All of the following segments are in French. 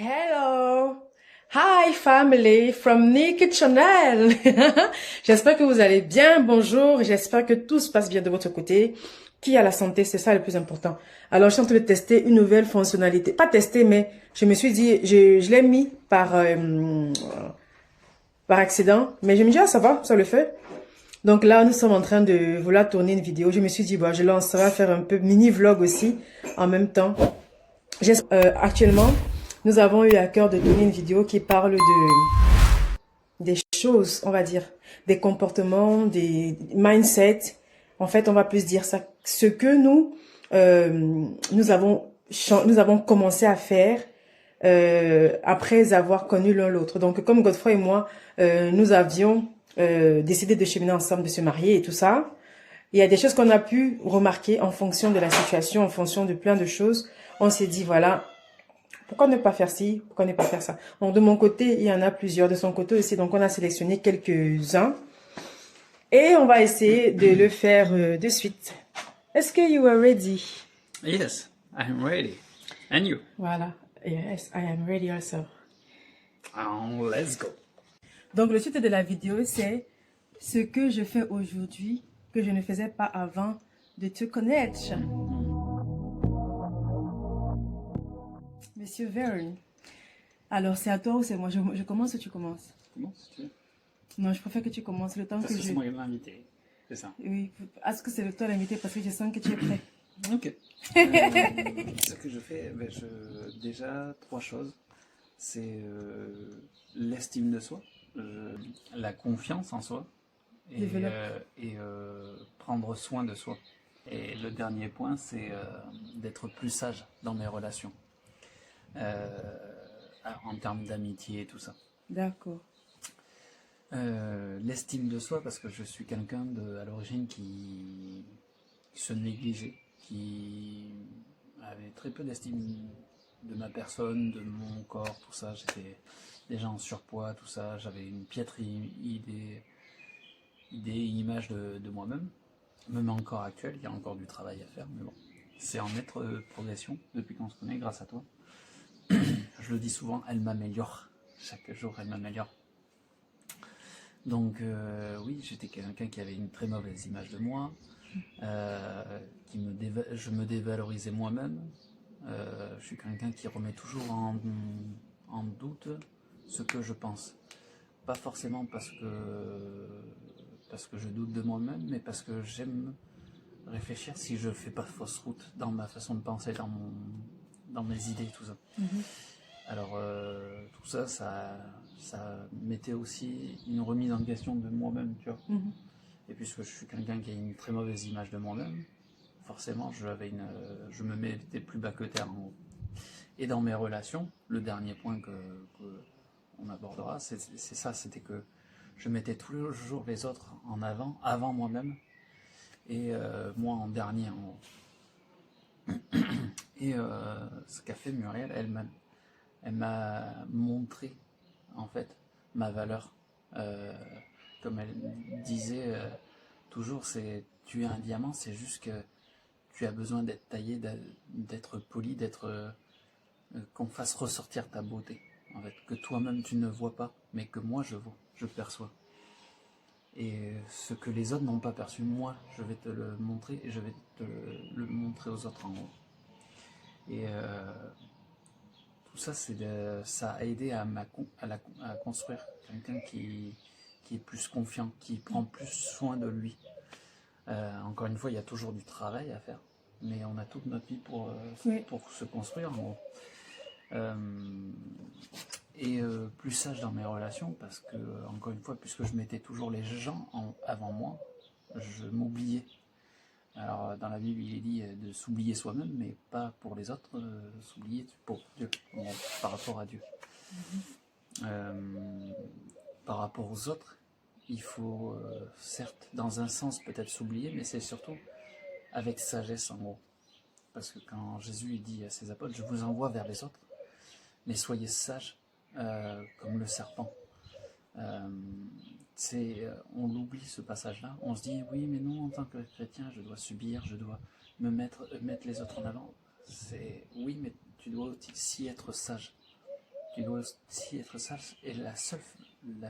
Hello! Hi family from Nikki Channel! J'espère que vous allez bien, bonjour, j'espère que tout se passe bien de votre côté. Qui a la santé, c'est ça le plus important. Alors, je suis en train de tester une nouvelle fonctionnalité. Pas tester, mais je me suis dit, je l'ai mis par accident. Mais je me dis, ah, ça va, ça le fait. Donc là, nous sommes en train de vouloir tourner une vidéo. Je me suis dit, bon, je lancerai faire un peu mini vlog aussi en même temps. Actuellement, nous avons eu à cœur de donner une vidéo qui parle des choses, on va dire, des comportements, des mindsets. En fait, on va plus dire ça. Ce que nous avons commencé à faire après avoir connu l'un l'autre. Donc, comme Godefroy et moi, nous avions décidé de cheminer ensemble, de se marier et tout ça. Il y a des choses qu'on a pu remarquer en fonction de la situation, en fonction de plein de choses. On s'est dit, voilà, pourquoi ne pas faire ci? Pourquoi ne pas faire ça? Donc, de mon côté, il y en a plusieurs. De son côté aussi, donc on a sélectionné quelques-uns. Et on va essayer de le faire de suite. Est-ce que you are ready? Yes, I'm ready. And you? Voilà. Yes, I am ready also. Let's go. Donc, le titre de la vidéo, c'est ce que je fais aujourd'hui que je ne faisais pas avant de te connaître. Monsieur Verne. Alors, c'est à toi ou c'est moi? Je commence ou tu commences? Comment si tu veux? Non, je préfère que tu commences le temps Parce que que je... c'est moi qui l'ai invité. C'est ça. Oui, est-ce que c'est toi l'invité parce que je sens que tu es prêt. Ok. Ce que je fais, déjà, trois choses. C'est l'estime de soi, la confiance en soi et, Développe. prendre soin de soi. Et le dernier point, c'est d'être plus sage dans mes relations. En termes d'amitié et tout ça. D'accord. L'estime de soi, parce que je suis quelqu'un à l'origine qui se négligeait, qui avait très peu d'estime de ma personne, de mon corps, tout ça. J'étais déjà en surpoids, tout ça. J'avais une piètre image de moi-même. Même encore actuelle, il y a encore du travail à faire, mais bon. C'est en nette progression depuis qu'on se connaît, grâce à toi. Je le dis souvent, elle m'améliore. Chaque jour, elle m'améliore. Donc oui, j'étais quelqu'un qui avait une très mauvaise image de moi, je me dévalorisais moi-même, je suis quelqu'un qui remet toujours en doute ce que je pense. Pas forcément parce que je doute de moi-même, mais parce que j'aime réfléchir si je fais pas fausse route dans ma façon de penser, dans mes idées, tout ça. Alors tout ça, ça mettait aussi une remise en question de moi-même, tu vois. Et puisque je suis quelqu'un qui a une très mauvaise image de moi-même, forcément je me mettais plus bas que terre en gros. Et dans mes relations, le dernier point que on abordera, c'est ça, c'était que je mettais toujours les autres en avant moi-même, et moi en dernier en gros. Et ce qu'a fait Muriel, elle m'a montré en fait ma valeur. Comme elle disait toujours, tu es un diamant, c'est juste que tu as besoin d'être taillé, d'être poli, qu'on fasse ressortir ta beauté. En fait, que toi-même tu ne vois pas, mais que moi je vois, je perçois. Et ce que les autres n'ont pas perçu, moi je vais te le montrer et je vais te le montrer aux autres en gros. Et tout ça, ça a aidé à construire quelqu'un qui est plus confiant, qui prend plus soin de lui. Encore une fois, il y a toujours du travail à faire, mais on a toute notre vie pour se construire en gros. Et plus sage dans mes relations, parce que, encore une fois, puisque je mettais toujours les gens avant moi, je m'oubliais. Alors, dans la Bible, il est dit de s'oublier soi-même, mais pas pour les autres, s'oublier pour Dieu, par rapport à Dieu. Par rapport aux autres, il faut, certes, dans un sens, peut-être s'oublier, mais c'est surtout avec sagesse, en gros. Parce que quand Jésus dit à ses apôtres, je vous envoie vers les autres, mais soyez sages comme le serpent. On l'oublie ce passage-là, on se dit oui mais non, en tant que chrétien je dois subir, je dois mettre les autres en avant. Oui, mais tu dois aussi être sage. tu dois aussi être sage. Et la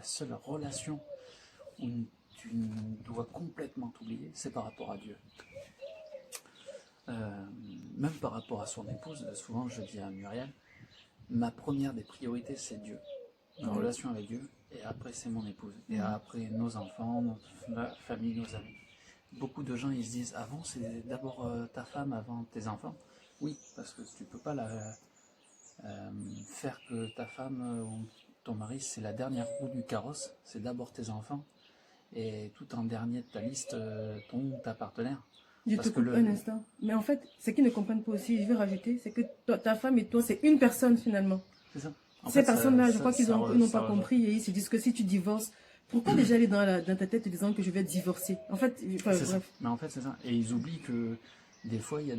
seule relation où tu dois complètement t'oublier, c'est par rapport à Dieu. Même par rapport à son épouse, souvent je dis à Muriel, ma première des priorités c'est Dieu, ma relation avec Dieu, et après c'est mon épouse, et après nos enfants, notre famille, nos amis. Beaucoup de gens ils se disent avant c'est d'abord ta femme avant tes enfants. Oui, parce que tu peux pas faire que ta femme ou ton mari c'est la dernière roue du carrosse, c'est d'abord tes enfants, et tout en dernier de ta liste ta partenaire. Je te coupe un instant. Mais en fait, ce qu'ils ne comprennent pas aussi, je vais rajouter, c'est que ta femme et toi, c'est une personne finalement. C'est ça. Ces personnes-là, je crois qu'ils n'ont pas compris et ils se disent que si tu divorces, pourquoi déjà aller dans ta tête en disant que je vais divorcer? En fait, bref. Mais en fait, c'est ça. Et ils oublient que des fois, il y a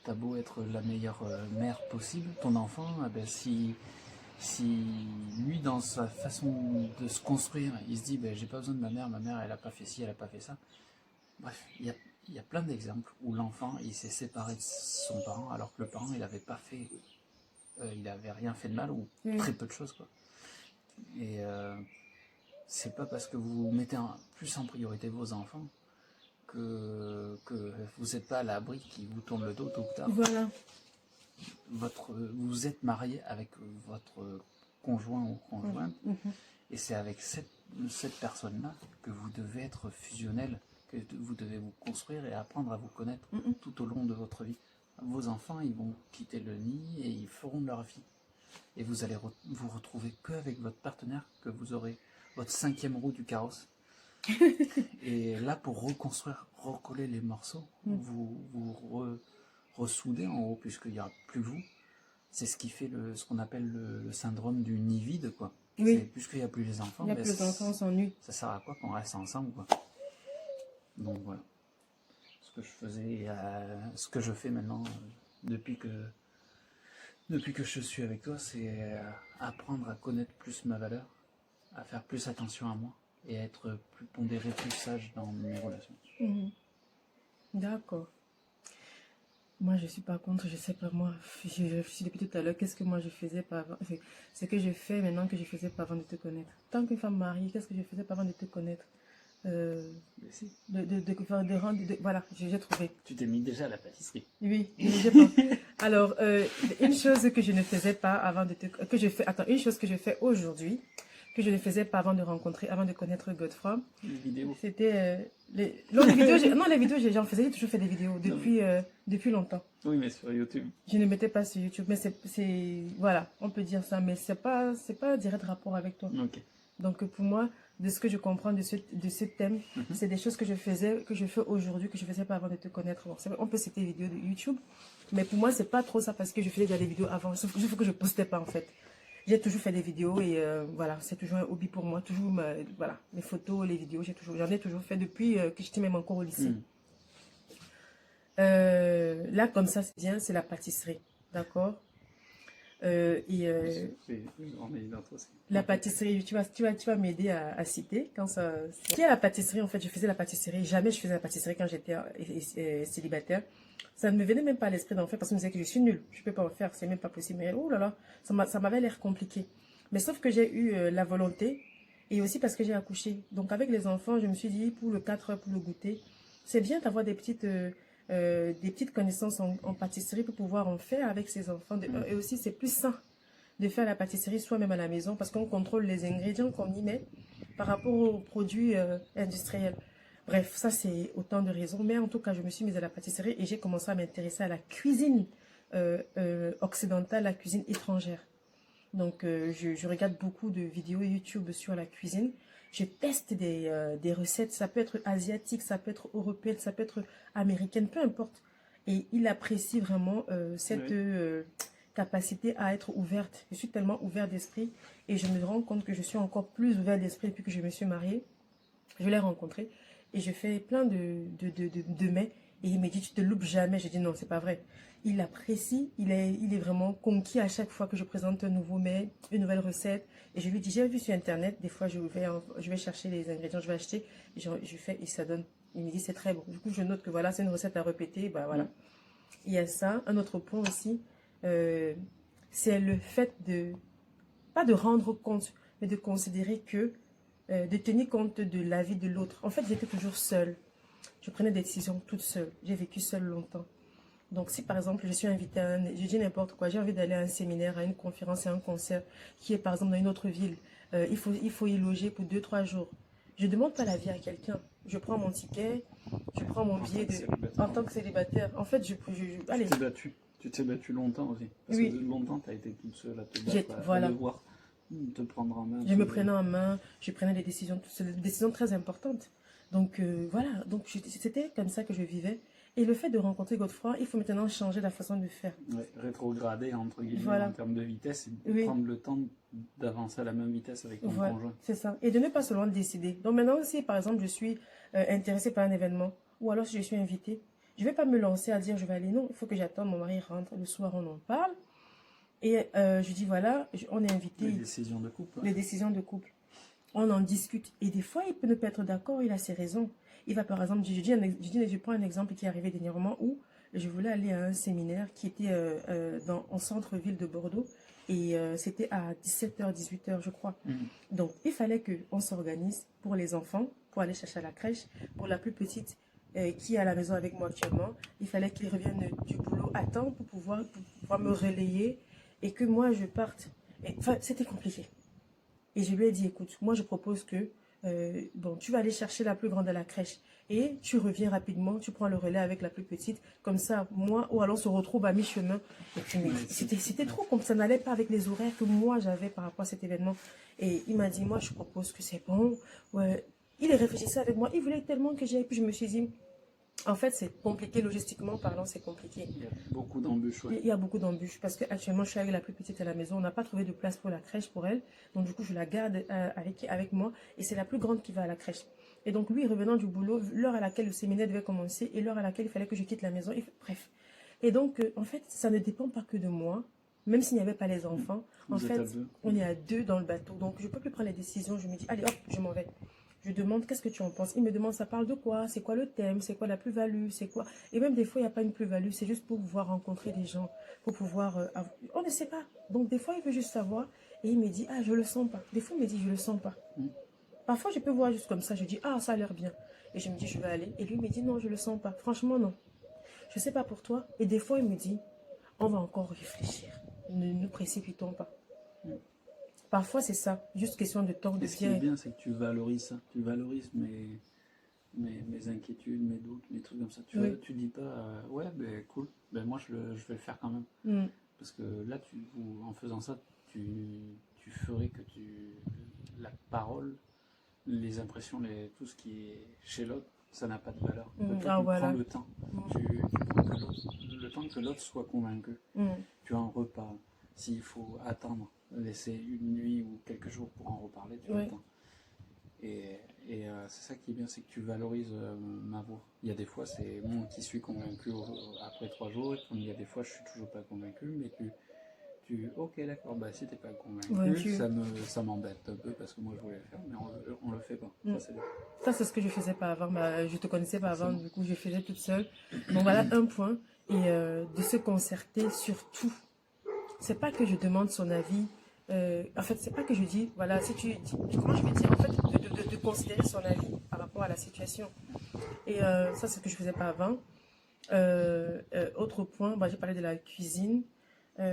t'as beau être la meilleure mère possible, ton enfant, si lui, dans sa façon de se construire, il se dit, j'ai pas besoin de ma mère, elle a pas fait ci, elle a pas fait ça. Bref, il y a plein d'exemples où l'enfant, il s'est séparé de son parent, alors que le parent, il avait pas fait, il avait rien fait de mal, ou très peu de choses, quoi. Et c'est pas parce que vous mettez plus en priorité vos enfants que vous n'êtes pas à l'abri qui vous tourne le dos tôt ou tard. Voilà. Vous êtes marié avec votre conjoint ou conjointe, et c'est avec cette personne-là que vous devez être fusionnel, que vous devez vous construire et apprendre à vous connaître tout au long de votre vie. Vos enfants, ils vont quitter le nid et ils feront leur vie. Et vous allez vous retrouver qu'avec votre partenaire, que vous aurez votre 5e roue du carrosse. Et là, pour reconstruire, recoller les morceaux, vous ressoudez en haut, puisqu'il n'y aura plus vous. C'est ce qui fait ce qu'on appelle le syndrome du nid vide, quoi. Oui. Puisqu'il n'y a plus les enfants, il n'y a plus les enfants, on s'ennuie. Ça sert à quoi qu'on reste ensemble, quoi. Donc voilà. Ce que je faisais, ce que je fais maintenant, depuis que je suis avec toi, c'est apprendre à connaître plus ma valeur, à faire plus attention à moi et à être plus pondéré, plus sage dans mes relations. D'accord. Moi, je suis pas contre, je sais pas moi, je réfléchis depuis tout à l'heure, qu'est-ce que moi je faisais pas avant, ce que je fais maintenant que je faisais pas avant de te connaître. Tant qu'une femme mariée, qu'est-ce que je faisais pas avant de te connaître? Voilà, j'ai trouvé. Tu t'es mis déjà à la pâtisserie. Oui, j'ai pas. Alors, une chose que je ne faisais pas avant de te... une chose que je fais aujourd'hui, que je ne faisais pas avant de connaître Godefroy. Les vidéos. C'était... les vidéos, j'en faisais, j'ai toujours fait des vidéos depuis longtemps. Oui, mais sur YouTube. Je ne mettais pas sur YouTube, mais voilà, on peut dire ça, mais c'est pas direct rapport avec toi. Ok. Donc pour moi, de ce que je comprends de ce thème, c'est des choses que je fais aujourd'hui, que je faisais pas avant de te connaître. Bon, on peut citer des vidéos de YouTube, mais pour moi, c'est pas trop ça parce que je faisais déjà des vidéos avant, sauf que je postais pas en fait. J'ai toujours fait des vidéos et voilà, c'est toujours un hobby pour moi. Toujours, voilà, les photos, les vidéos, j'en ai toujours fait depuis que j'étais même encore au lycée. Là, comme ça, c'est bien, c'est la pâtisserie, d'accord? La pâtisserie, tu vas m'aider à citer. Qui est la pâtisserie, en fait, je faisais la pâtisserie. Jamais je faisais la pâtisserie quand j'étais célibataire. Ça ne me venait même pas à l'esprit d'en faire parce qu'on me disait que je suis nulle. Je ne peux pas en faire, c'est même pas possible. Mais oh là là, ça m'avait l'air compliqué. Mais sauf que j'ai eu la volonté et aussi parce que j'ai accouché. Donc avec les enfants, je me suis dit, pour le 4 heures, pour le goûter, c'est bien d'avoir des petites connaissances en pâtisserie pour pouvoir en faire avec ses enfants. Et aussi, c'est plus sain de faire la pâtisserie soi-même à la maison parce qu'on contrôle les ingrédients qu'on y met par rapport aux produits industriels. Bref, ça c'est autant de raisons. Mais en tout cas, je me suis mise à la pâtisserie et j'ai commencé à m'intéresser à la cuisine occidentale, la cuisine étrangère. Donc, je regarde beaucoup de vidéos YouTube sur la cuisine. Je teste des recettes. Ça peut être asiatique, ça peut être européenne, ça peut être américaine, peu importe. Et il apprécie vraiment cette capacité à être ouverte. Je suis tellement ouverte d'esprit et je me rends compte que je suis encore plus ouverte d'esprit depuis que je me suis mariée. Je l'ai rencontré et je fais plein de mets et il me dit tu te loupes jamais. Je dis non, c'est pas vrai. Il apprécie, il est vraiment conquis à chaque fois que je présente un nouveau mets, une nouvelle recette. Et je lui dis j'ai vu sur internet, des fois je vais chercher les ingrédients, je vais acheter, et je fais et ça donne. Il me dit c'est très bon. Du coup je note que voilà c'est une recette à répéter, bah voilà. Il y a ça. Un autre point aussi, c'est le fait pas de rendre compte, mais de considérer que, de tenir compte de l'avis de l'autre. En fait, j'étais toujours seule. Je prenais des décisions toute seule. J'ai vécu seule longtemps. Donc, si par exemple, je suis invitée à je dis n'importe quoi, j'ai envie d'aller à un séminaire, à une conférence, à un concert qui est par exemple dans une autre ville, il faut y loger pour 2-3 jours. Je ne demande pas l'avis à quelqu'un. Je prends mon ticket, je prends mon billet en tant que célibataire. En fait, allez. Tu t'es battu longtemps aussi. Parce Oui. que longtemps, tu as été toute seule à te battre, Voilà. à devoir te prendre en main. Je me prenais en main, je prenais des décisions très importantes. Donc voilà, donc c'était comme ça que je vivais. Et le fait de rencontrer Godefroy, il faut maintenant changer la façon de faire. Ouais, rétrograder entre guillemets Voilà. en termes de vitesse et prendre le temps d'avancer à la même vitesse avec ton conjoint. C'est ça. Et de ne pas seulement décider. Donc maintenant, si par exemple je suis intéressée par un événement, ou alors si je suis invitée, je ne vais pas me lancer à dire je vais aller. Non, il faut que j'attende, mon mari rentre, le soir on en parle. Et je dis voilà, on est invité. Les décisions de couple. Les décisions de couple. On en discute. Et des fois, il peut ne pas être d'accord, il a ses raisons. Il va par exemple, je prends un exemple qui est arrivé dernièrement où je voulais aller à un séminaire qui était en centre-ville de Bordeaux. Et c'était à 17h, 18h, je crois. Donc, il fallait qu'on s'organise pour les enfants, pour aller chercher à la crèche. Pour la plus petite qui est à la maison avec moi actuellement, il fallait qu'il revienne du boulot à temps pour pouvoir me relayer et que moi, je parte. Enfin, c'était compliqué. Et je lui ai dit, écoute, moi, je propose que tu vas aller chercher la plus grande à la crèche et tu reviens rapidement, tu prends le relais avec la plus petite, comme ça, moi, ou alors on se retrouve à mi-chemin. C'était trop comme ça n'allait pas avec les horaires que moi j'avais par rapport à cet événement. Et il m'a dit, moi, je propose que c'est bon. Ouais. Il réfléchissait avec moi, il voulait tellement que j'y aille, puis je me suis dit, en fait, c'est compliqué, logistiquement parlant, c'est compliqué. Il y a beaucoup d'embûches. Il y a beaucoup d'embûches parce qu'actuellement, je suis avec la plus petite à la maison. On n'a pas trouvé de place pour la crèche pour elle. Donc, du coup, je la garde avec moi. Et c'est la plus grande qui va à la crèche. Et donc, lui, revenant du boulot, l'heure à laquelle le séminaire devait commencer et l'heure à laquelle il fallait que je quitte la maison. Bref. Et donc, en fait, ça ne dépend pas que de moi. Même s'il n'y avait pas les enfants. En fait, on est à 2 dans le bateau. Donc, je ne peux plus prendre les décisions. Je me dis, allez, hop, je m'en vais. Je demande qu'est-ce que tu en penses. Il me demande ça parle de quoi, c'est quoi le thème, c'est quoi la plus-value, c'est quoi. Et même des fois il n'y a pas une plus-value, c'est juste pour pouvoir rencontrer des gens, pour pouvoir. On ne sait pas. Donc des fois il veut juste savoir et il me dit ah je le sens pas. Des fois il me dit je le sens pas. Parfois je peux voir juste comme ça, je dis ah ça a l'air bien et je me dis je vais aller et lui il me dit non je le sens pas. Franchement non. Je sais pas pour toi et des fois il me dit on va encore réfléchir. Ne nous précipitons pas. Parfois, c'est ça. Juste question de temps. Et ce qui est bien, c'est que tu valorises ça. Tu valorises mes inquiétudes, mes doutes, mes trucs comme ça. Tu dis pas, ouais, ben cool, ben moi je vais le faire quand même. Parce que là, en faisant ça, tu ferais que la parole, les impressions, tout ce qui est chez l'autre, ça n'a pas de valeur. Tu prends le temps. Tu prends le temps que l'autre soit convaincu. Tu en reparles. S'il faut attendre, laisser une nuit ou quelques jours pour en reparler, tu attends. Et c'est ça qui est bien, c'est que tu valorises ma voix. Il y a des fois, c'est moi qui suis convaincu après 3 jours, et il y a des fois, je suis toujours pas convaincu, mais ok, d'accord, bah si t'es pas convaincu, ça m'embête un peu parce que moi je voulais le faire, mais on le fait pas. Ça, c'est ce que je faisais pas avant. Je te connaissais pas avant, du coup, je faisais toute seule. Donc voilà un point. Et de se concerter sur tout. C'est pas que je demande son avis. En fait, c'est pas que je dis, voilà, si tu dis, comment je vais dire, en fait, de considérer son avis par rapport à la situation. Et ça, c'est ce que je faisais pas avant. Autre point, j'ai parlé de la cuisine. Moi,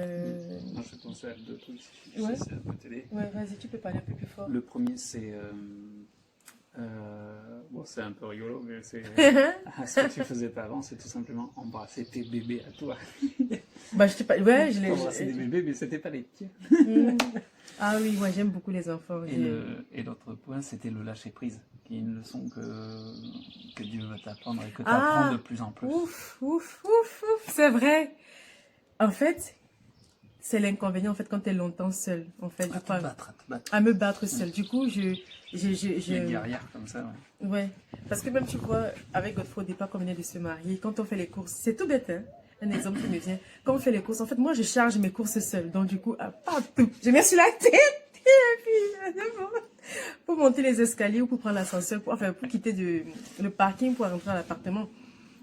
je pensais à 2 trucs, si c'est un peu télé. Ouais, vas-y, tu peux parler un peu plus fort. Le premier, c'est... c'est un peu rigolo, mais c'est... ce que tu faisais pas avant, c'est tout simplement embrasser tes bébés à toi. Je t'ai pas... Ouais, je l'ai... Embrasser des bébés, mais c'était pas les tiens. Ah oui, moi j'aime beaucoup les enfants. Et l'autre point, c'était le lâcher-prise, qui est une leçon que Dieu va t'apprendre et que tu apprends de plus en plus. Ouf, c'est vrai. En fait... C'est l'inconvénient, en fait, quand tu es longtemps seule, en fait. À te battre. À me battre seule. Du coup, Les guerrières comme ça, ouais. Ouais. Parce que même, tu vois, avec Godefroy, au départ, quand on venait de se marier, quand on fait les courses, c'est tout bête, hein. Un exemple qui me vient. Quand on fait les courses, en fait, moi, je charge mes courses seule. Donc, du coup, partout. Je mets sur la tête. Et puis, pour monter les escaliers ou pour prendre l'ascenseur, pour quitter le parking pour rentrer à l'appartement.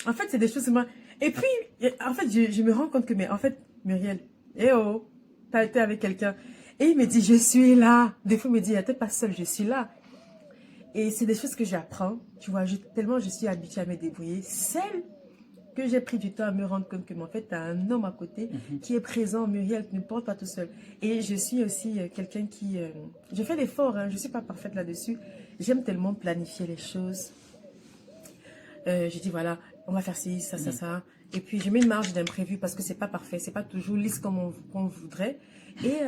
En fait, c'est des choses... Et puis, en fait, je me rends compte que, mais en fait, Muriel, t'as été avec quelqu'un. Et il me dit, je suis là. Des fois, il me dit, t'es pas seule, je suis là. Et c'est des choses que j'apprends. Tu vois, tellement je suis habituée à me débrouiller seule que j'ai pris du temps à me rendre compte que, en fait, tu as un homme à côté qui est présent, Muriel, qui ne porte pas tout seul. Et je suis aussi quelqu'un qui... je fais l'effort, hein, je ne suis pas parfaite là-dessus. J'aime tellement planifier les choses. Je dis, voilà, on va faire ci, ça, ça, ça. Et puis, je mets une marge d'imprévu parce que c'est pas parfait, c'est pas toujours lisse comme on voudrait. Et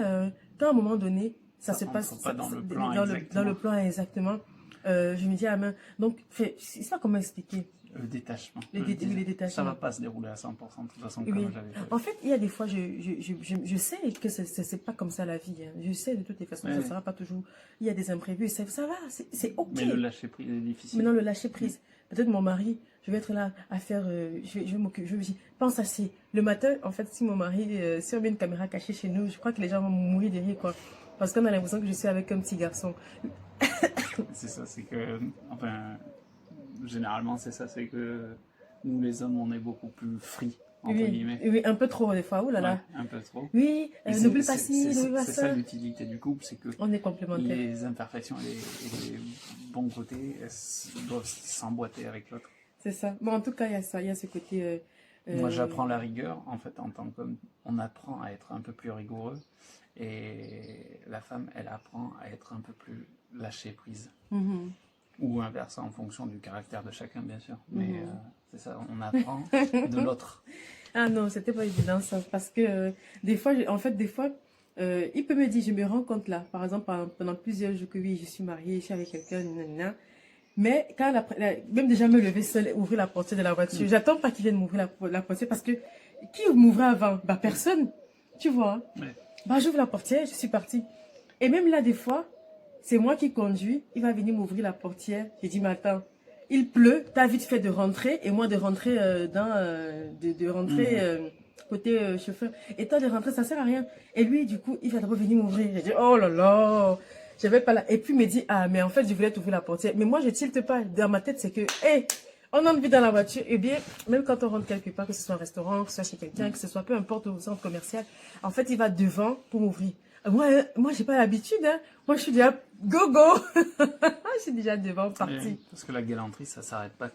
quand à un moment donné, ça se passe pas dans le plan dans le plan exactement, je me dis, ah, donc, c'est ça comment expliquer. Le détachement. Les détachements. Ça ne va pas se dérouler à 100% de toute façon, Oui. comme j'avais fait. En fait, il y a des fois, je sais que c'est pas comme ça la vie. Hein. Je sais de toutes les façons, ça ne sera pas toujours. Il y a des imprévus, ça va, c'est OK. Mais le lâcher prise est difficile. Maintenant, le lâcher prise. Peut-être mon mari, je vais être là à faire. Je vais m'occuper. Je me dis, pense à si. Le matin, en fait, si mon mari, si on met une caméra cachée chez nous, je crois que les gens vont mourir de rire, quoi. Parce qu'on a l'impression que je suis avec un petit garçon. C'est ça, c'est que. Enfin, généralement, c'est ça, c'est que. Nous, les hommes, on est beaucoup plus free, entre guillemets. Oui, un peu trop, des fois. Ouh là là. Ouais, un peu trop. Oui, n'oublie pas ci, n'oublie pas ça. C'est ça l'utilité du couple, c'est que on est complémentaires. Les imperfections et les bons côtés doivent s'emboîter avec l'autre. C'est ça. Bon, en tout cas, il y a ça, il y a ce côté... Moi, j'apprends la rigueur, en fait, en tant qu'homme. On apprend à être un peu plus rigoureux. Et la femme, elle apprend à être un peu plus lâcher prise. Ou inverse, en fonction du caractère de chacun, bien sûr. Mais c'est ça, on apprend de l'autre. Ah non, c'était pas évident ça. Parce que des fois, en fait, des fois, il peut me dire, je me rends compte là, par exemple, pendant plusieurs jours que oui, je suis mariée, je suis avec quelqu'un, mais quand même déjà me lever seule, ouvrir la portière de la voiture, j'attends pas qu'il vienne m'ouvrir la portière parce que qui m'ouvrait avant? Bah personne, tu vois. Bah j'ouvre la portière, je suis partie. Et même là, des fois, c'est moi qui conduis, il va venir m'ouvrir la portière. J'ai dit, mais attends, il pleut, t'as vite fait de rentrer, et moi de rentrer côté chauffeur. Et toi de rentrer, ça sert à rien. Et lui, du coup, il va revenir m'ouvrir. J'ai dit, oh là là, j'avais pas là. Et puis il me dit, ah, mais en fait, je voulais t'ouvrir la portière. Mais moi, je tilte pas. Dans ma tête, c'est que, hé, on entre vite dans la voiture. Et bien, même quand on rentre quelque part, que ce soit un restaurant, que ce soit chez quelqu'un, que ce soit peu importe au centre commercial, en fait, il va devant pour m'ouvrir. Moi, j'ai pas l'habitude, hein. Moi, je suis déjà go go. Je suis déjà devant, partie. Parce que la galanterie, ça s'arrête pas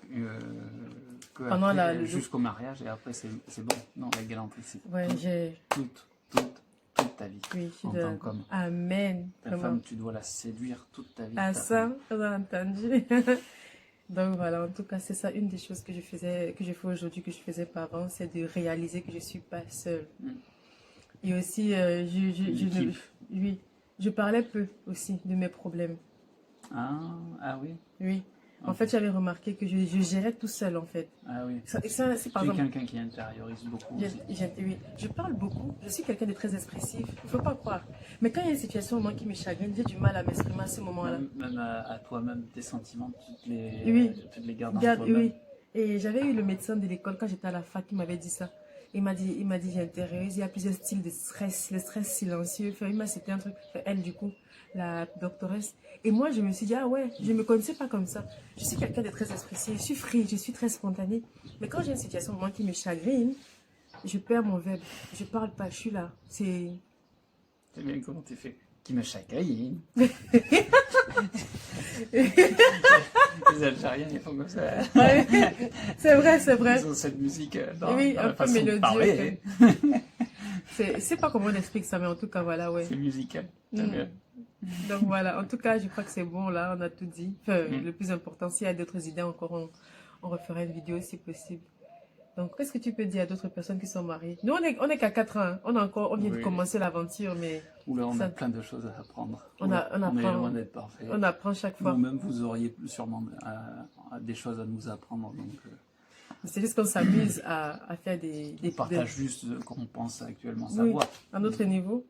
jusqu'au mariage et après c'est bon. Non, la galanterie, c'est toute ta vie. Oui, en tant qu'homme. Amen. Ta femme, tu dois la séduire toute ta vie. Ah ça, on a entendu. Donc voilà, en tout cas, c'est ça une des choses que je fais aujourd'hui, que je faisais pas avant, c'est de réaliser que je suis pas seule. Et aussi, je parlais peu aussi de mes problèmes. Ah oui. Oui. En fait, j'avais remarqué que je gérais tout seul, en fait. Ah oui. Ça, c'est par exemple... quelqu'un qui intériorise beaucoup aussi. Oui. Je parle beaucoup. Je suis quelqu'un de très expressif. Il ne faut pas croire. Mais quand il y a une situation au moment qui me chagrine, j'ai du mal à m'exprimer à ce moment-là. Même à toi-même, tes sentiments, tu te les gardes en toi-même. Oui. Et j'avais eu le médecin de l'école quand j'étais à la fac qui m'avait dit ça. Il m'a dit, j'intérieuse, il y a plusieurs styles de stress, le stress silencieux. Enfin, il m'a cité un truc, elle du coup, la doctoresse. Et moi, je me suis dit, ah ouais, je me connaissais pas comme ça. Je suis quelqu'un de très expressif, je suis free, je suis très spontanée. Mais quand j'ai une situation moi qui me chagrine, je perds mon verbe. Je parle pas, je suis là. C'est bien comment tu fais. Qui me chagrine. Les Algériens, ils font comme ça. C'est vrai. Ils ont cette musique dans la façon de parler. C'est pas comment on explique ça, mais en tout cas, voilà, ouais. C'est musical. Donc voilà, en tout cas, je crois que c'est bon, là, on a tout dit. Enfin, le plus important, s'il y a d'autres idées encore, on refera une vidéo si possible. Donc, qu'est-ce que tu peux dire à d'autres personnes qui sont mariées? Nous, on est qu'à 4 ans, on vient de commencer l'aventure, mais... Oula, on a plein de choses à apprendre. On est loin d'être parfait. On apprend chaque fois. Vous-même, vous auriez sûrement des choses à nous apprendre, donc... C'est juste qu'on s'amuse à faire des... On partage juste ce qu'on pense actuellement savoir. À notre niveau,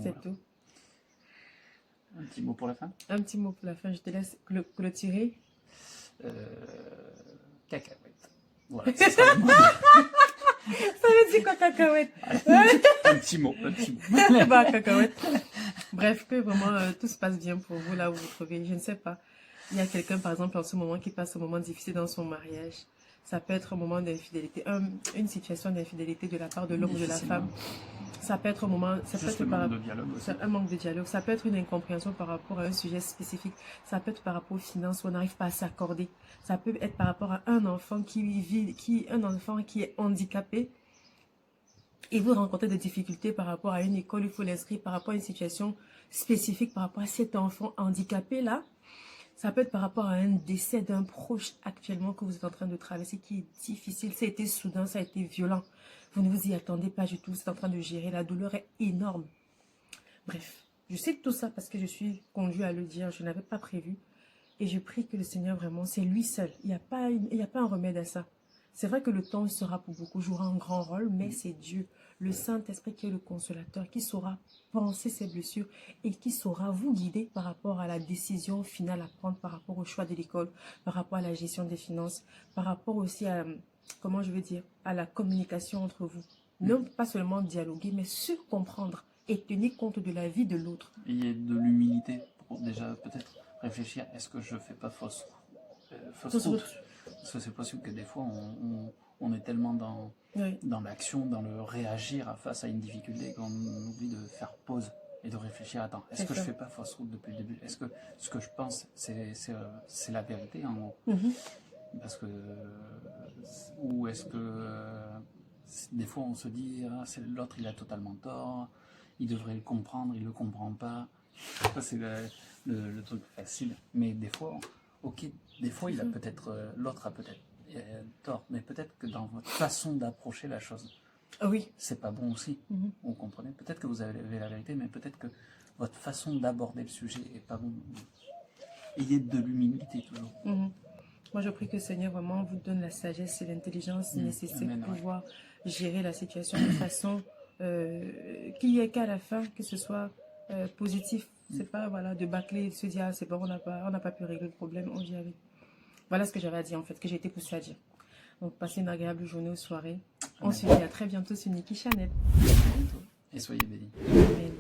c'est tout. Un petit mot pour la fin? Un petit mot pour la fin, je te laisse clôturer. Cacahuète. Voilà, c'est ça. Ça veut dire quoi, cacahuète? Un petit mot. Bah, cacahuète. Bref, que vraiment tout se passe bien pour vous là où vous vous trouvez. Je ne sais pas. Il y a quelqu'un, par exemple, en ce moment qui passe un moment difficile dans son mariage. Ça peut être un moment d'infidélité, une situation d'infidélité de la part de l'homme ou de la femme. Ça peut être un moment, ça peut Juste être le manque de dialogue aussi. un manque de dialogue, ça peut être une incompréhension par rapport à un sujet spécifique, ça peut être par rapport aux finances où on n'arrive pas à s'accorder, ça peut être par rapport à un enfant un enfant qui est handicapé et vous rencontrez des difficultés par rapport à une école, il faut l'inscrire par rapport à une situation spécifique par rapport à cet enfant handicapé là. Ça peut être par rapport à un décès d'un proche actuellement que vous êtes en train de traverser qui est difficile. Ça a été soudain, ça a été violent. Vous ne vous y attendez pas du tout. Vous êtes en train de gérer. La douleur est énorme. Bref, je sais tout ça parce que je suis conduite à le dire. Je n'avais pas prévu. Et je prie que le Seigneur vraiment, c'est lui seul. Il n'y a pas un remède à ça. C'est vrai que le temps sera pour beaucoup, jouera un grand rôle, mais c'est Dieu, le Saint-Esprit qui est le consolateur, qui saura penser ses blessures et qui saura vous guider par rapport à la décision finale à prendre, par rapport au choix de l'école, par rapport à la gestion des finances, par rapport aussi à, comment je veux dire, à la communication entre vous. Non pas seulement dialoguer, mais comprendre et tenir compte de la vie de l'autre. Il y a de l'humilité pour déjà peut-être réfléchir, est-ce que je fais pas fausse route? Parce que c'est possible que des fois on est tellement dans l'action, dans le réagir face à une difficulté qu'on oublie de faire pause et de réfléchir. Attends, est-ce que je fais pas fausse route depuis le début? Est-ce que ce que je pense c'est la vérité en gros? Parce que ou est-ce que des fois on se dit l'autre il a totalement tort, il devrait le comprendre, il le comprend pas. Ça c'est le truc facile. Mais des fois, ok, des fois il a peut-être l'autre a peut-être tort, mais peut-être que dans votre façon d'approcher la chose, oui, c'est pas bon aussi. Vous comprenez? Peut-être que vous avez la vérité, mais peut-être que votre façon d'aborder le sujet est pas bon. Ayez de l'humilité toujours. Moi, je prie que le Seigneur vraiment vous donne la sagesse et l'intelligence nécessaires pour pouvoir gérer la situation de façon qu'il n'y ait qu'à la fin, que ce soit positif. C'est pas voilà, de bâcler, de se dire c'est bon, on n'a pas pu régler le problème, on vit avec. Voilà ce que j'avais à dire en fait, que j'ai été poussée à dire. Donc, passez une agréable journée ou soirée. On se dit à très bientôt sur Niki Chanel. À bientôt. Et soyez bénis. Amen.